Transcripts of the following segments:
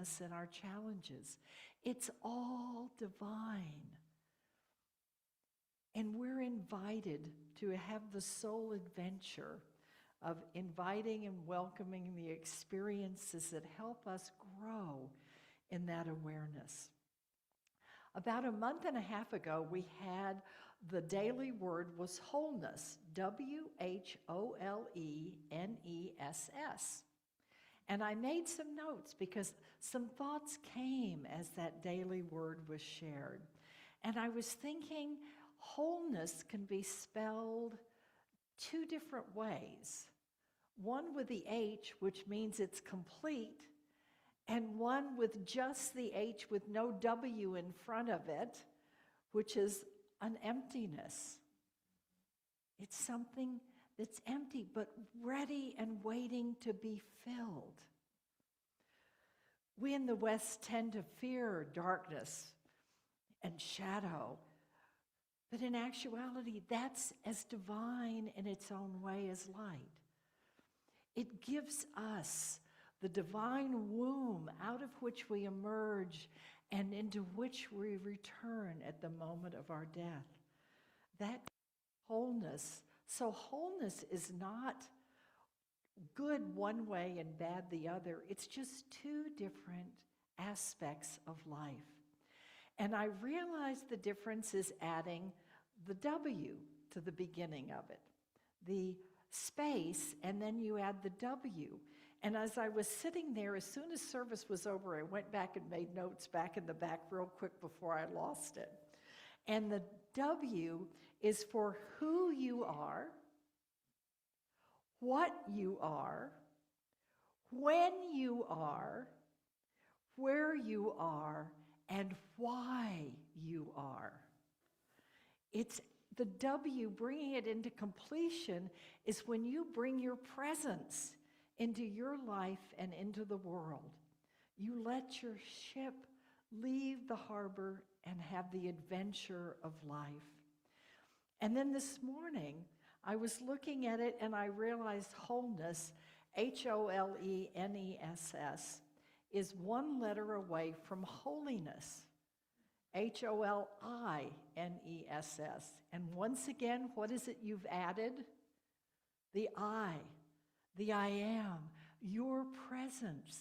us and our challenges. It's all divine. And we're invited to have the soul adventure of inviting and welcoming the experiences that help us grow in that awareness. About a month and a half ago, we had the daily word was wholeness, WHOLENESS. And I made some notes because some thoughts came as that daily word was shared. And I was thinking wholeness can be spelled two different ways. One with the H, which means it's complete, and one with just the H with no W in front of it, which is an emptiness. It's something that's empty, but ready and waiting to be filled. We in the West tend to fear darkness and shadow, but in actuality, that's as divine in its own way as light. It gives us the divine womb out of which we emerge and into which we return at the moment of our death. That wholeness. So wholeness is not good one way and bad the other. It's just two different aspects of life. And I realized the difference is adding the W to the beginning of it, the space, and then you add the W. And as I was sitting there, as soon as service was over, I went back and made notes back in the back real quick before I lost it. And the W is for who you are, what you are, when you are, where you are, and why you are. It's the W, bringing it into completion, is when you bring your presence into your life and into the world. You let your ship leave the harbor and have the adventure of life. And then this morning, I was looking at it and I realized wholeness, HOLENESS, is one letter away from holiness, HOLINESS. And once again, what is it you've added? The I am. Your presence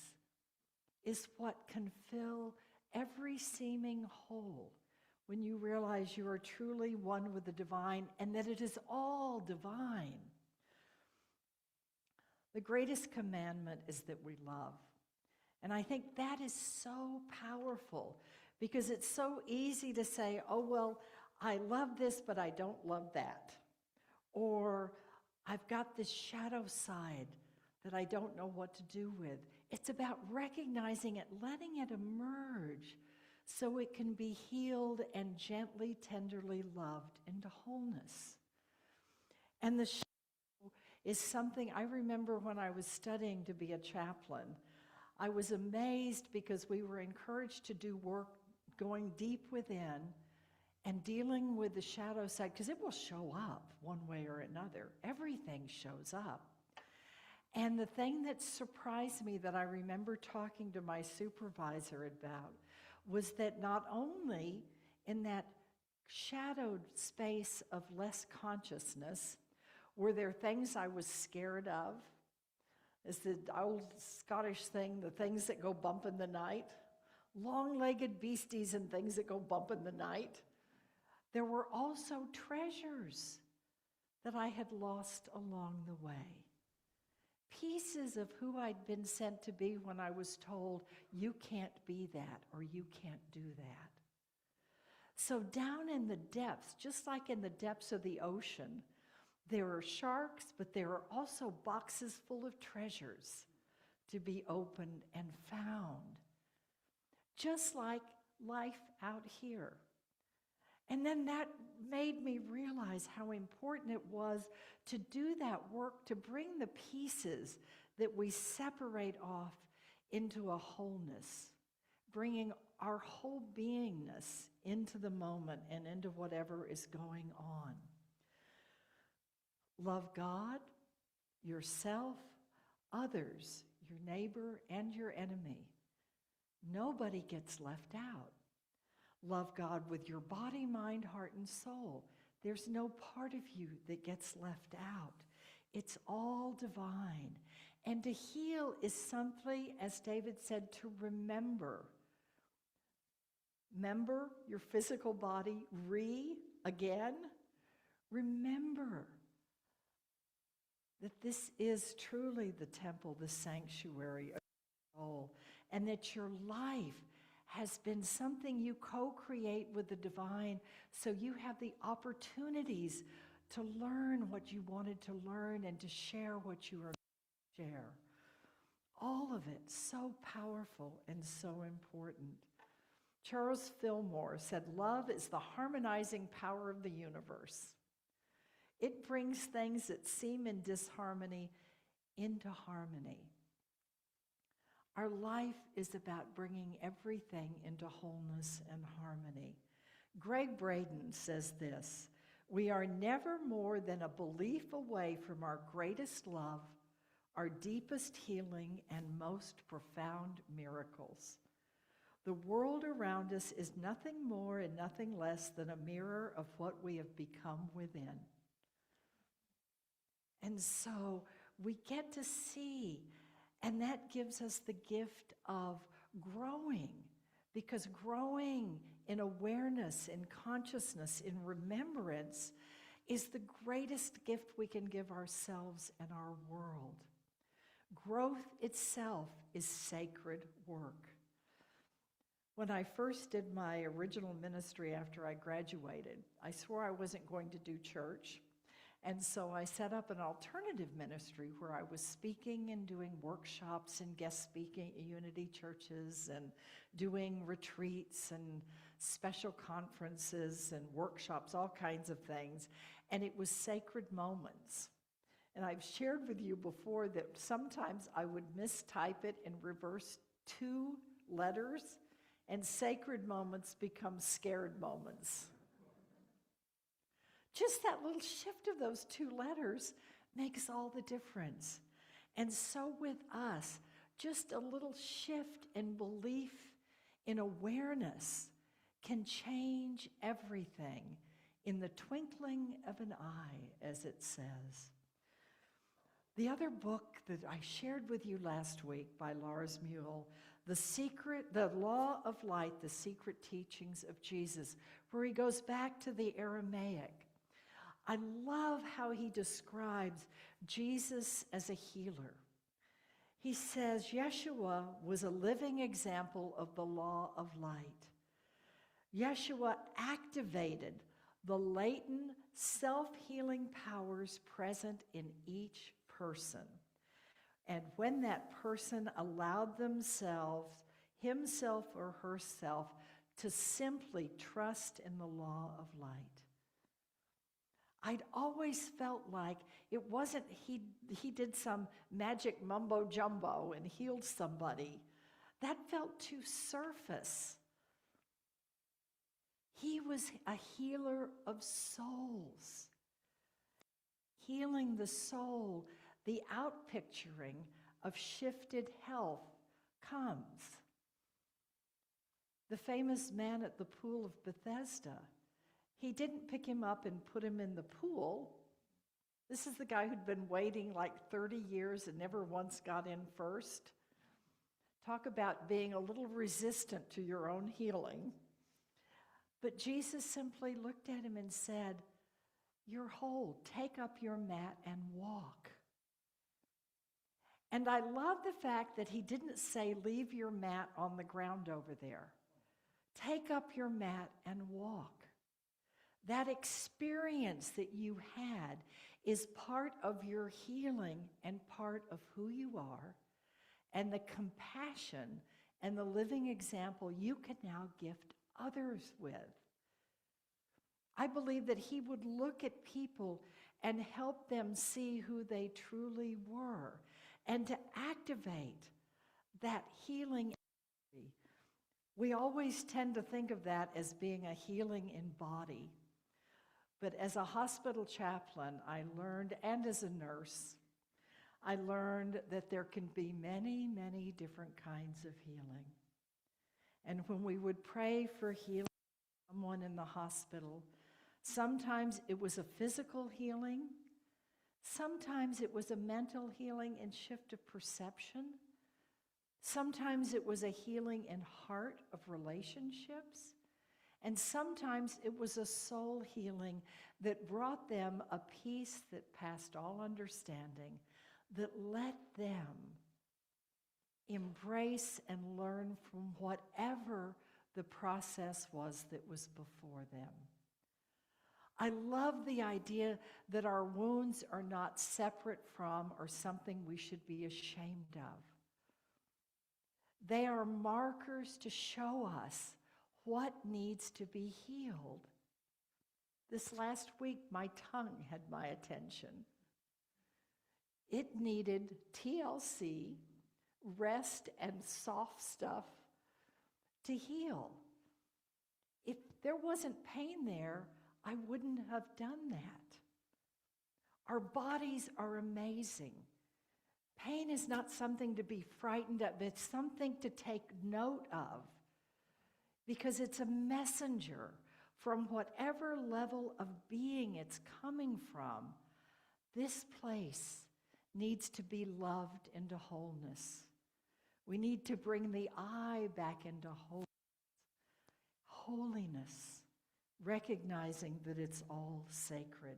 is what can fill every seeming hole when you realize you are truly one with the divine and that it is all divine. The greatest commandment is that we love. And I think that is so powerful because it's so easy to say, oh, well, I love this, but I don't love that. Or I've got this shadow side that I don't know what to do with. It's about recognizing it, letting it emerge so it can be healed and gently, tenderly loved into wholeness. And the shadow is something I remember when I was studying to be a chaplain. I was amazed because we were encouraged to do work going deep within and dealing with the shadow side, because it will show up one way or another. Everything shows up. And the thing that surprised me that I remember talking to my supervisor about was that not only in that shadowed space of less consciousness were there things I was scared of. It's the old Scottish thing, the things that go bump in the night, long-legged beasties and things that go bump in the night. There were also treasures that I had lost along the way. Pieces of who I'd been sent to be when I was told, you can't be that or you can't do that. So down in the depths, just like in the depths of the ocean, there are sharks, but there are also boxes full of treasures to be opened and found. Just like life out here. And then that made me realize how important it was to do that work, to bring the pieces that we separate off into a wholeness, bringing our whole beingness into the moment and into whatever is going on. Love God, yourself, others, your neighbor, and your enemy. nobody gets left out. Love God with your body, mind, heart, and soul. There's no part of you that gets left out. It's all divine. And to heal is simply, as David said, to remember. Remember your physical body, again. Remember that this is truly the temple, the sanctuary of your soul, and that your life has been something you co-create with the divine, so you have the opportunities to learn what you wanted to learn and to share what you are going to share. All of it so powerful and so important. Charles Fillmore said, "Love is the harmonizing power of the universe. It brings things that seem in disharmony into harmony." Our life is about bringing everything into wholeness and harmony. Greg Braden says this, "We are never more than a belief away from our greatest love, our deepest healing, and most profound miracles. The world around us is nothing more and nothing less than a mirror of what we have become within." And so we get to see, and that gives us the gift of growing, because growing in awareness, in consciousness, in remembrance is the greatest gift we can give ourselves and our world. Growth itself is sacred work. When I first did my original ministry after I graduated, I swore I wasn't going to do church. And so I set up an alternative ministry where I was speaking and doing workshops and guest speaking at Unity churches and doing retreats and special conferences and workshops, all kinds of things. And it was sacred moments. And I've shared with you before that sometimes I would mistype it and reverse 2 letters, and sacred moments become scared moments. Just that little shift of those 2 letters makes all the difference. And so with us, just a little shift in belief, in awareness, can change everything in the twinkling of an eye, as it says. The other book that I shared with you last week by Lars Muehl, The Law of Light, The Secret Teachings of Jesus, where he goes back to the Aramaic. I love how he describes Jesus as a healer. He says Yeshua was a living example of the law of light. Yeshua activated the latent self-healing powers present in each person. And when that person allowed himself or herself, to simply trust in the law of light. I'd always felt like it wasn't he did some magic mumbo jumbo and healed somebody. That felt too surface. He was a healer of souls. Healing the soul, the outpicturing of shifted health comes. The famous man at the pool of Bethesda, he didn't pick him up and put him in the pool. This is the guy who'd been waiting like 30 years and never once got in first. Talk about being a little resistant to your own healing. But Jesus simply looked at him and said, "You're whole. Take up your mat and walk." And I love the fact that he didn't say, "Leave your mat on the ground over there." Take up your mat and walk. That experience that you had is part of your healing and part of who you are, and the compassion and the living example you can now gift others with. I believe that he would look at people and help them see who they truly were, and to activate that healing energy. We always tend to think of that as being a healing in body. But as a hospital chaplain, I learned, and as a nurse, I learned that there can be many, many different kinds of healing. And when we would pray for healing someone in the hospital, sometimes it was a physical healing, sometimes it was a mental healing and shift of perception, sometimes it was a healing in heart of relationships, and sometimes it was a soul healing that brought them a peace that passed all understanding, that let them embrace and learn from whatever the process was that was before them. I love the idea that our wounds are not separate from or something we should be ashamed of. They are markers to show us what needs to be healed. This last week, my tongue had my attention. It needed TLC, rest and soft stuff to heal. If there wasn't pain there, I wouldn't have done that. Our bodies are amazing. Pain is not something to be frightened of, it's something to take note of, because it's a messenger from whatever level of being it's coming from. This place needs to be loved into wholeness. We need to bring the eye back into holiness, recognizing that it's all sacred.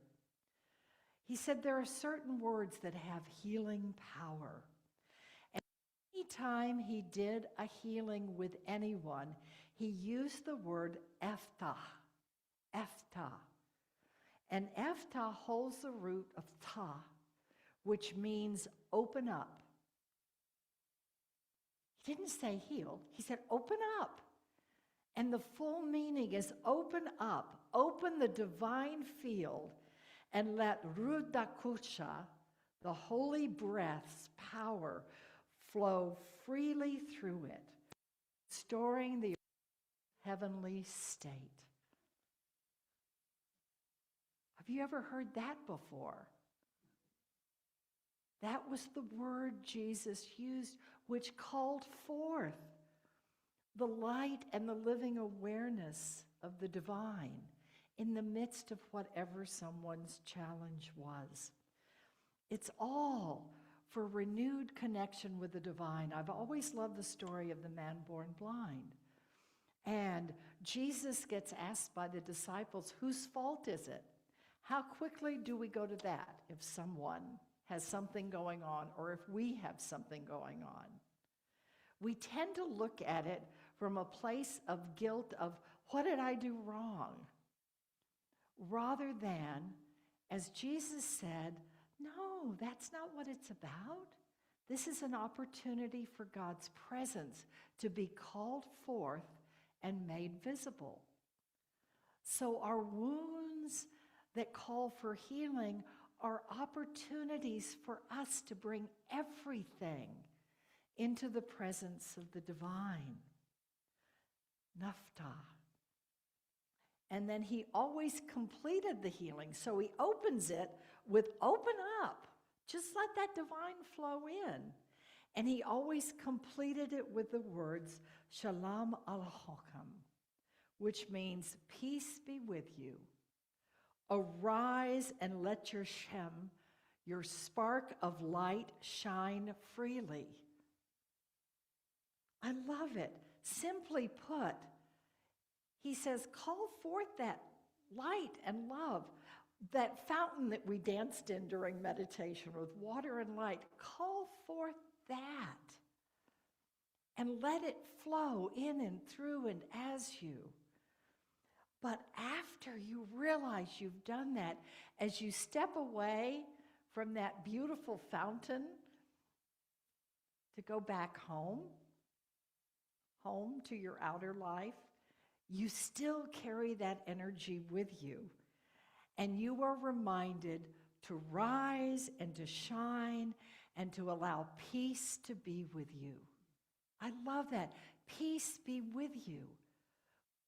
He said there are certain words that have healing power. And any time he did a healing with anyone, he used the word ephphatha, ephphatha. And ephphatha holds the root of ta, which means open up. He didn't say heal, he said open up. And the full meaning is open up, open the divine field, and let Rudakusha, the holy breath's power, flow freely through it, restoring the heavenly state. Have you ever heard that before? That was the word Jesus used, which called forth the light and the living awareness of the divine in the midst of whatever someone's challenge was. It's all for renewed connection with the divine. I've always loved the story of the man born blind. And Jesus gets asked by the disciples, whose fault is it? How quickly do we go to that if someone has something going on or if we have something going on? We tend to look at it from a place of guilt of, what did I do wrong? Rather than, as Jesus said, no, that's not what it's about. This is an opportunity for God's presence to be called forth and made visible. So our wounds that call for healing are opportunities for us to bring everything into the presence of the divine. Naphtah. And then he always completed the healing. So he opens it with open up. Just let that divine flow in. And he always completed it with the words, Shalom Aleichem, which means peace be with you. Arise and let your Shem, your spark of light, shine freely. I love it. Simply put, he says, call forth that light and love, that fountain that we danced in during meditation with water and light. Call forth that and let it flow in and through and as you. But after you realize you've done that, as you step away from that beautiful fountain to go back home to your outer life, you still carry that energy with you. And you are reminded to rise and to shine and to allow peace to be with you. I love that. Peace be with you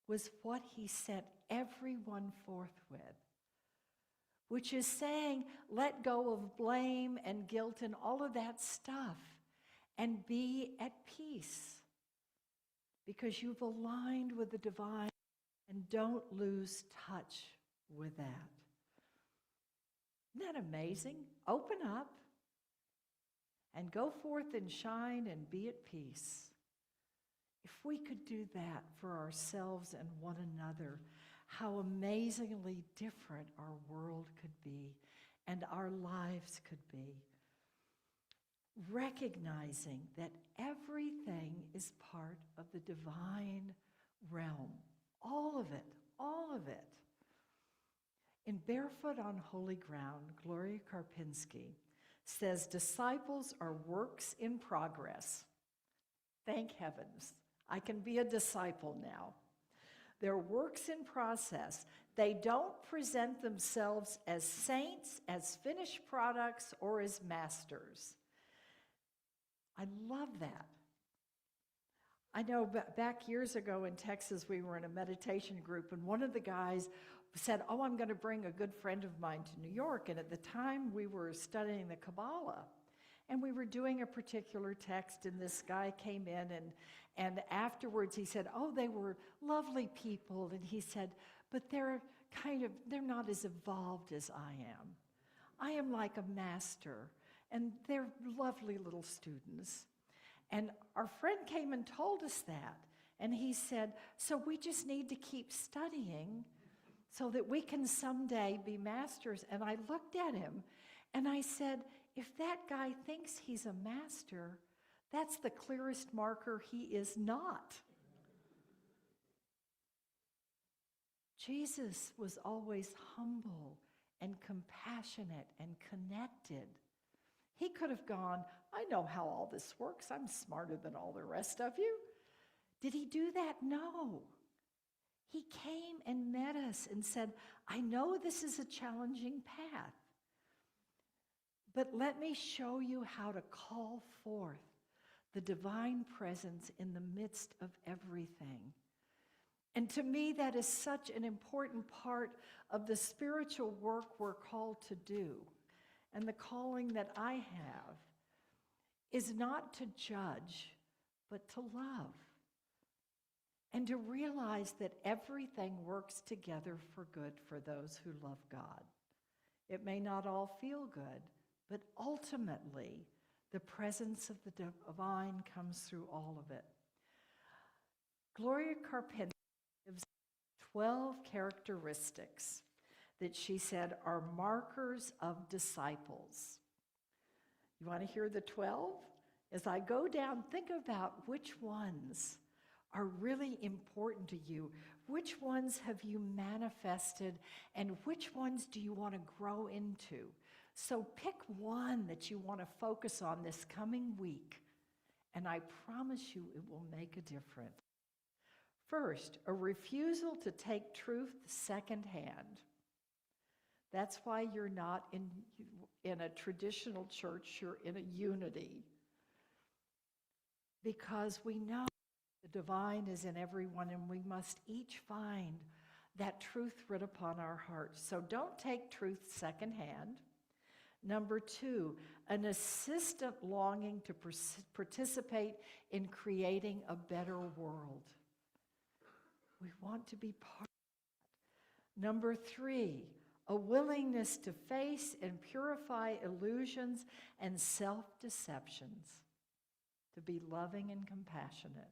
was what he sent everyone forth with, which is saying, let go of blame and guilt and all of that stuff and be at peace. because you've aligned with the divine, and don't lose touch with that. Isn't that amazing? Open up and go forth and shine and be at peace. If we could do that for ourselves and one another, how amazingly different our world could be and our lives could be. Recognizing that everything is part of the divine realm. All of it, all of it. In Barefoot on Holy Ground, Gloria Karpinski says, disciples are works in progress. Thank heavens, I can be a disciple now. They're works in process. They don't present themselves as saints, as finished products, or as masters. I love that. I know back years ago in Texas, we were in a meditation group, and one of the guys said, oh, I'm going to bring a good friend of mine to New York. And at the time, we were studying the Kabbalah, and we were doing a particular text, and this guy came in, and afterwards he said, oh, they were lovely people. And he said, but they're not as evolved as I am. I am like a master, and they're lovely little students. And our friend came and told us that. And he said, so we just need to keep studying so that we can someday be masters. And I looked at him and I said, if that guy thinks he's a master, that's the clearest marker he is not. Jesus was always humble and compassionate and connected. He could have gone, I know how all this works. I'm smarter than all the rest of you. Did he do that? No. He came and met us and said, I know this is a challenging path, but let me show you how to call forth the divine presence in the midst of everything. And to me, that is such an important part of the spiritual work we're called to do. And the calling that I have is not to judge, but to love. And to realize that everything works together for good for those who love God. It may not all feel good, but ultimately, the presence of the divine comes through all of it. Gloria Karpinski gives 12 characteristics that she said are markers of disciples. You want to hear the 12? As I go down, think about which ones are really important to you. Which ones have you manifested, and which ones do you want to grow into? So pick one that you want to focus on this coming week, and I promise you it will make a difference. First, a refusal to take truth secondhand. That's why you're not in a traditional church, you're in a unity. Because we know the divine is in everyone, and we must each find that truth writ upon our hearts. So don't take truth secondhand. Number 2, an insistent longing to participate in creating a better world. We want to be part of that. Number 3, a willingness to face and purify illusions and self-deceptions, to be loving and compassionate.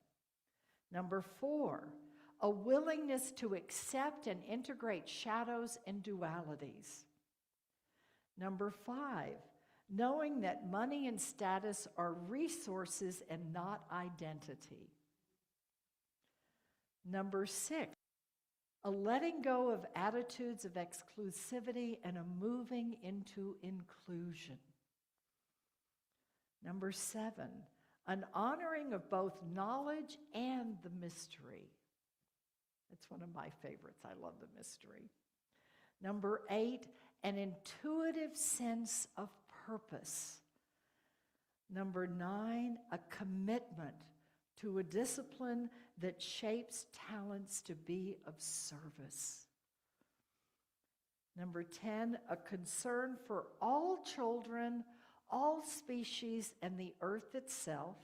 Number 4, a willingness to accept and integrate shadows and dualities. Number 5, knowing that money and status are resources and not identity. Number 6, a letting go of attitudes of exclusivity and a moving into inclusion. Number 7, an honoring of both knowledge and the mystery. It's one of my favorites. I love the mystery. Number 8, an intuitive sense of purpose. Number 9, a commitment to a discipline that shapes talents to be of service. Number 10, a concern for all children, all species, and the earth itself.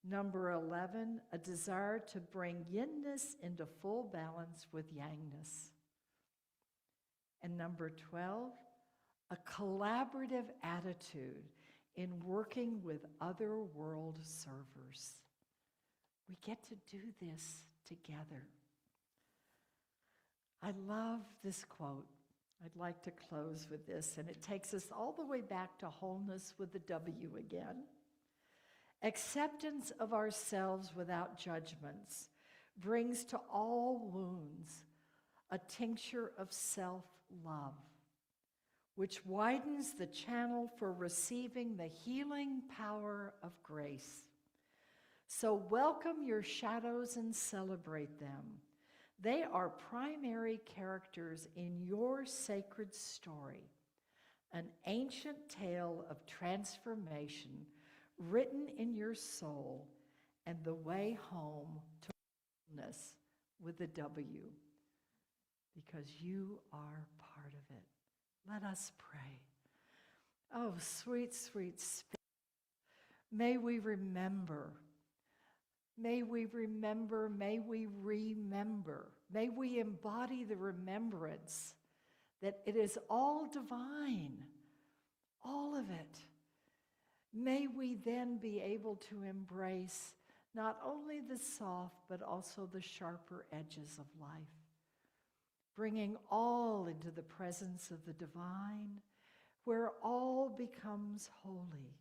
Number 11, a desire to bring yinness into full balance with yangness. And number 12, a collaborative attitude in working with other world servers. We get to do this together. I love this quote. I'd like to close with this, and it takes us all the way back to wholeness with the W again. Acceptance of ourselves without judgments brings to all wounds a tincture of self-love, which widens the channel for receiving the healing power of grace. So welcome your shadows and celebrate them. They are primary characters in your sacred story, an ancient tale of transformation written in your soul and the way home to wholeness with a W, because you are part of it. Let us pray. Oh, sweet, sweet Spirit, may we remember, may we remember, may we remember, may we embody the remembrance that it is all divine, all of it. May we then be able to embrace not only the soft, but also the sharper edges of life, bringing all into the presence of the divine, where all becomes holy.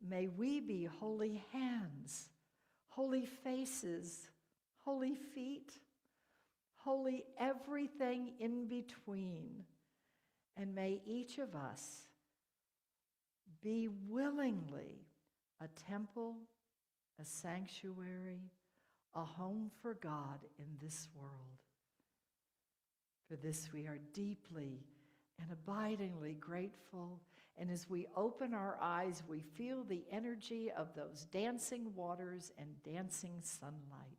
May we be holy hands, holy faces, holy feet, holy everything in between. And may each of us be willingly a temple, a sanctuary, a home for God in this world. For this we are deeply and abidingly grateful. And as we open our eyes, we feel the energy of those dancing waters and dancing sunlight.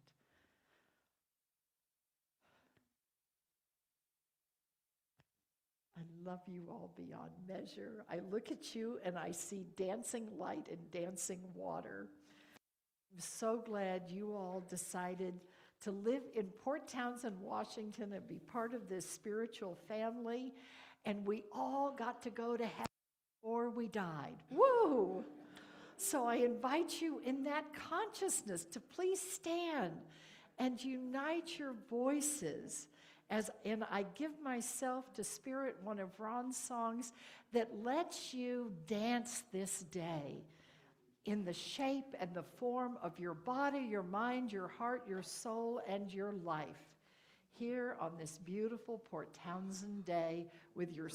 I love you all beyond measure. I look at you and I see dancing light and dancing water. I'm so glad you all decided to live in Port Townsend, Washington, and be part of this spiritual family. And we all got to go to heaven before we died. Woo! So I invite you in that consciousness to please stand and unite your voices and I give myself to Spirit, one of Ron's songs that lets you dance this day in the shape and the form of your body, your mind, your heart, your soul, and your life here on this beautiful Port Townsend day with your